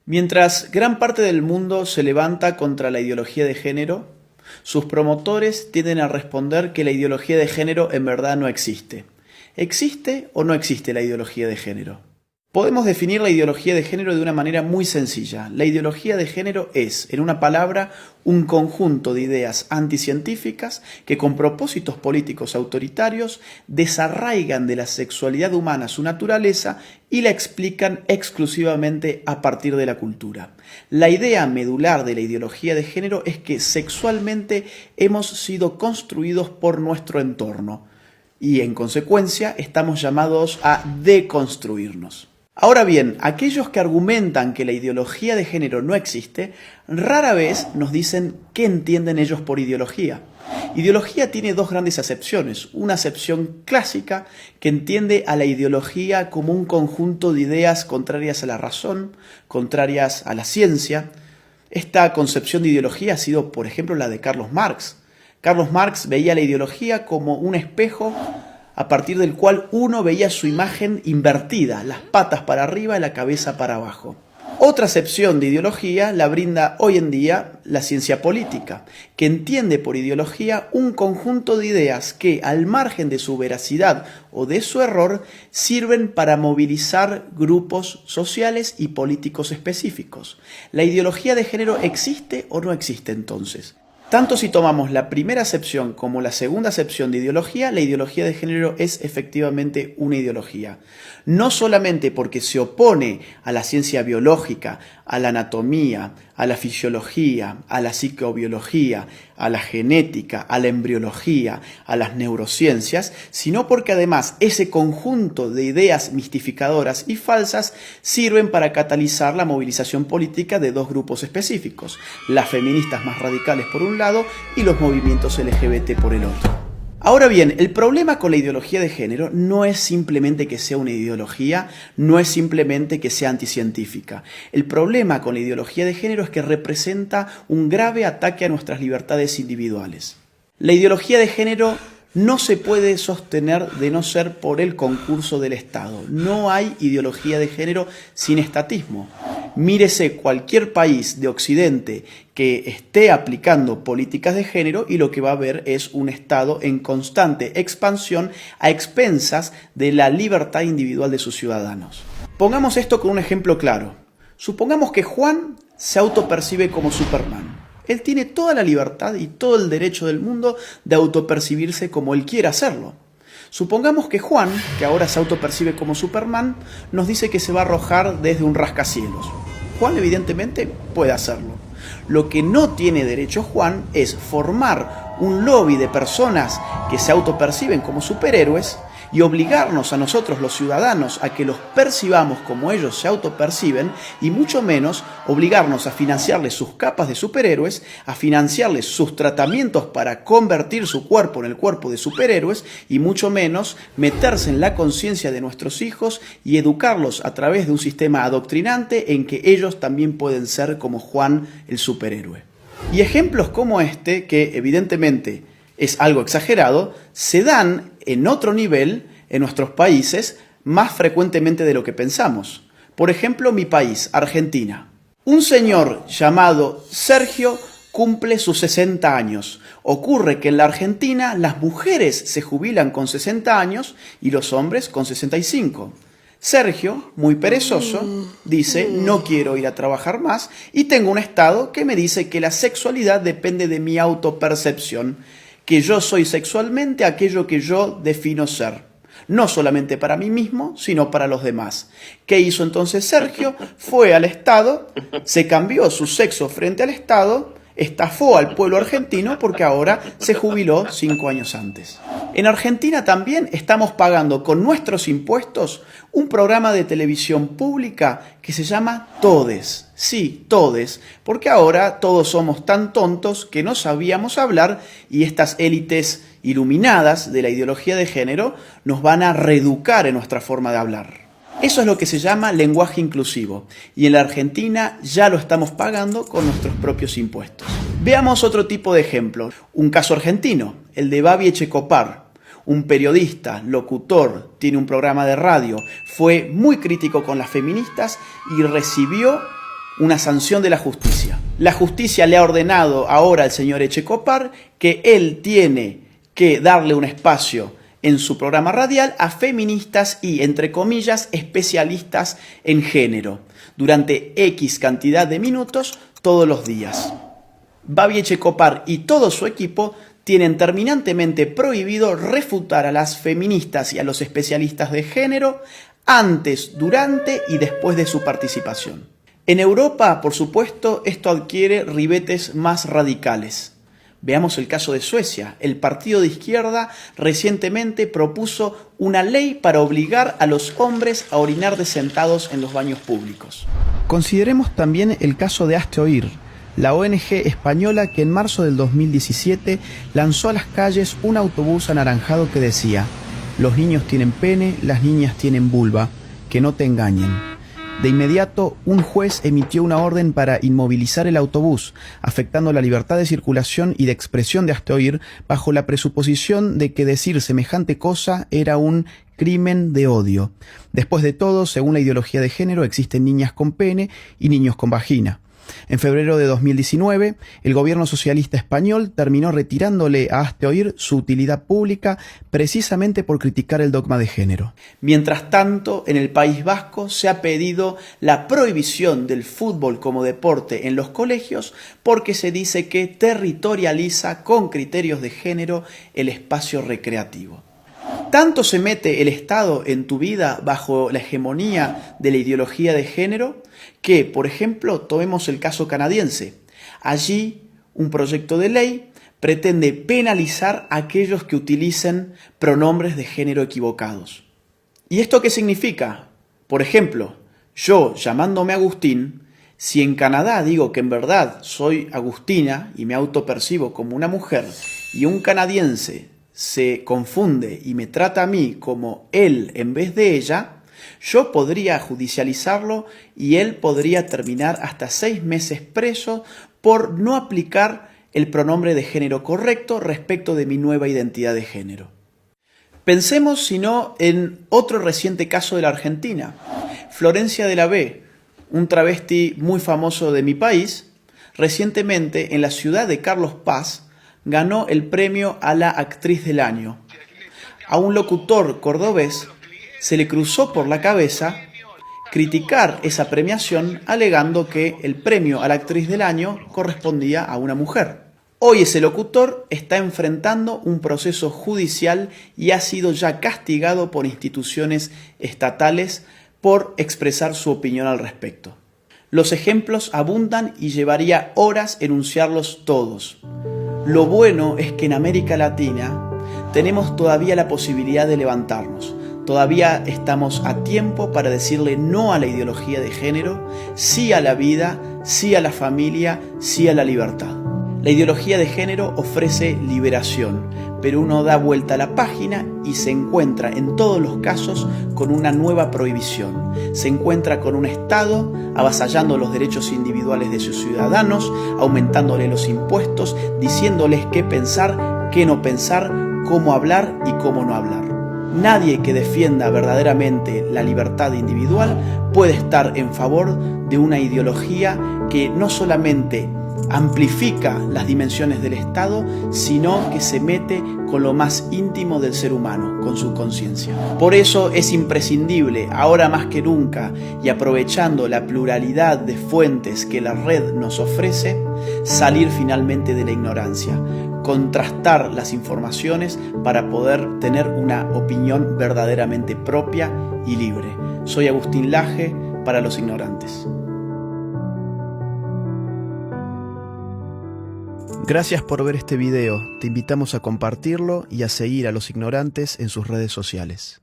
Mientras gran parte del mundo se levanta contra la ideología de género, sus promotores tienden a responder que la ideología de género en verdad no existe. ¿Existe o no existe la ideología de género? Podemos definir la ideología de género de una manera muy sencilla. La ideología de género es, en una palabra, un conjunto de ideas anticientíficas que con propósitos políticos autoritarios desarraigan de la sexualidad humana su naturaleza y la explican exclusivamente a partir de la cultura. La idea medular de la ideología de género es que sexualmente hemos sido construidos por nuestro entorno y en consecuencia estamos llamados a deconstruirnos. Ahora bien, aquellos que argumentan que la ideología de género no existe, rara vez nos dicen qué entienden ellos por ideología. Ideología tiene dos grandes acepciones. Una acepción clásica que entiende a la ideología como un conjunto de ideas contrarias a la razón, contrarias a la ciencia. Esta concepción de ideología ha sido, por ejemplo, la de Carlos Marx. Carlos Marx veía la ideología como un espejo a partir del cual uno veía su imagen invertida, las patas para arriba y la cabeza para abajo. Otra acepción de ideología la brinda hoy en día la ciencia política, que entiende por ideología un conjunto de ideas que, al margen de su veracidad o de su error, sirven para movilizar grupos sociales y políticos específicos. ¿La ideología de género existe o no existe entonces? Tanto si tomamos la primera acepción como la segunda acepción de ideología, la ideología de género es efectivamente una ideología. No solamente porque se opone a la ciencia biológica, a la anatomía, a la fisiología, a la psicobiología, a la genética, a la embriología, a las neurociencias, sino porque además ese conjunto de ideas mistificadoras y falsas sirven para catalizar la movilización política de dos grupos específicos, las feministas más radicales por un lado y los movimientos LGBT por el otro. Ahora bien, el problema con la ideología de género no es simplemente que sea una ideología, no es simplemente que sea anticientífica. El problema con la ideología de género es que representa un grave ataque a nuestras libertades individuales. La ideología de género no se puede sostener de no ser por el concurso del Estado. No hay ideología de género sin estatismo. Mírese cualquier país de Occidente que esté aplicando políticas de género y lo que va a ver es un Estado en constante expansión a expensas de la libertad individual de sus ciudadanos. Pongamos esto con un ejemplo claro. Supongamos que Juan se autopercibe como Superman. Él tiene toda la libertad y todo el derecho del mundo de autopercibirse como él quiera hacerlo. Supongamos que Juan, que ahora se autopercibe como Superman, nos dice que se va a arrojar desde un rascacielos. Juan evidentemente puede hacerlo. Lo que no tiene derecho Juan es formar un lobby de personas que se autoperciben como superhéroes y obligarnos a nosotros los ciudadanos a que los percibamos como ellos se autoperciben y mucho menos obligarnos a financiarles sus capas de superhéroes, a financiarles sus tratamientos para convertir su cuerpo en el cuerpo de superhéroes y mucho menos meterse en la conciencia de nuestros hijos y educarlos a través de un sistema adoctrinante en que ellos también pueden ser como Juan el superhéroe. Y ejemplos como este, que evidentemente es algo exagerado, se dan en otro nivel en nuestros países más frecuentemente de lo que pensamos. Por ejemplo, mi país, Argentina. Un señor llamado Sergio cumple sus 60 años. Ocurre que en la Argentina las mujeres se jubilan con 60 años y los hombres con 65. Sergio, muy perezoso, dice: no quiero ir a trabajar más y tengo un estado que me dice que la sexualidad depende de mi autopercepción, que yo soy sexualmente aquello que yo defino ser, no solamente para mí mismo, sino para los demás. ¿Qué hizo entonces Sergio? Fue al Estado, se cambió su sexo frente al Estado, estafó al pueblo argentino porque ahora se jubiló 5 años antes. En Argentina también estamos pagando con nuestros impuestos un programa de televisión pública que se llama Todes. Sí, Todes, porque ahora todos somos tan tontos que no sabíamos hablar y estas élites iluminadas de la ideología de género nos van a reeducar en nuestra forma de hablar. Eso es lo que se llama lenguaje inclusivo y en la Argentina ya lo estamos pagando con nuestros propios impuestos. Veamos otro tipo de ejemplo, un caso argentino, el de Babi Echecopar. Un periodista, locutor, tiene un programa de radio, fue muy crítico con las feministas y recibió una sanción de la justicia. La justicia le ha ordenado ahora al señor Echecopar que él tiene que darle un espacio en su programa radial a feministas y, entre comillas, especialistas en género, durante X cantidad de minutos todos los días. Babi Echecopar y todo su equipo tienen terminantemente prohibido refutar a las feministas y a los especialistas de género antes, durante y después de su participación. En Europa, por supuesto, esto adquiere ribetes más radicales. Veamos el caso de Suecia. El partido de izquierda recientemente propuso una ley para obligar a los hombres a orinar de sentados en los baños públicos. Consideremos también el caso de Hazte Oír, la ONG española que en marzo del 2017 lanzó a las calles un autobús anaranjado que decía: los niños tienen pene, las niñas tienen vulva, que no te engañen. De inmediato, un juez emitió una orden para inmovilizar el autobús, afectando la libertad de circulación y de expresión de Hazte Oír, bajo la presuposición de que decir semejante cosa era un crimen de odio. Después de todo, según la ideología de género, existen niñas con pene y niños con vagina. En febrero de 2019, el gobierno socialista español terminó retirándole a Hazte Oír su utilidad pública precisamente por criticar el dogma de género. Mientras tanto, en el País Vasco se ha pedido la prohibición del fútbol como deporte en los colegios porque se dice que territorializa con criterios de género el espacio recreativo. ¿Tanto se mete el Estado en tu vida bajo la hegemonía de la ideología de género que, por ejemplo, tomemos el caso canadiense? Allí, un proyecto de ley pretende penalizar a aquellos que utilicen pronombres de género equivocados. ¿Y esto qué significa? Por ejemplo, yo, llamándome Agustín, si en Canadá digo que en verdad soy Agustina y me autopercibo como una mujer, y un canadiense se confunde y me trata a mí como él en vez de ella, yo podría judicializarlo y él podría terminar hasta 6 meses preso por no aplicar el pronombre de género correcto respecto de mi nueva identidad de género. Pensemos, si no, en otro reciente caso de la Argentina. Florencia de la B, un travesti muy famoso de mi país, recientemente en la ciudad de Carlos Paz, ganó el premio a la actriz del año. A un locutor cordobés se le cruzó por la cabeza criticar esa premiación alegando que el premio a la actriz del año correspondía a una mujer. Hoy ese locutor está enfrentando un proceso judicial y ha sido ya castigado por instituciones estatales por expresar su opinión al respecto. Los ejemplos abundan y llevaría horas enunciarlos todos. Lo bueno es que en América Latina tenemos todavía la posibilidad de levantarnos. Todavía estamos a tiempo para decirle no a la ideología de género, sí a la vida, sí a la familia, sí a la libertad. La ideología de género ofrece liberación, pero uno da vuelta a la página y se encuentra en todos los casos con una nueva prohibición. Se encuentra con un Estado avasallando los derechos individuales de sus ciudadanos, aumentándole los impuestos, diciéndoles qué pensar, qué no pensar, cómo hablar y cómo no hablar. Nadie que defienda verdaderamente la libertad individual puede estar en favor de una ideología que no solamente amplifica las dimensiones del Estado, sino que se mete con lo más íntimo del ser humano, con su conciencia. Por eso es imprescindible, ahora más que nunca, y aprovechando la pluralidad de fuentes que la red nos ofrece, salir finalmente de la ignorancia, contrastar las informaciones para poder tener una opinión verdaderamente propia y libre. Soy Agustín Laje para Los Ignorantes. Gracias por ver este video, te invitamos a compartirlo y a seguir a Los Ignorantes en sus redes sociales.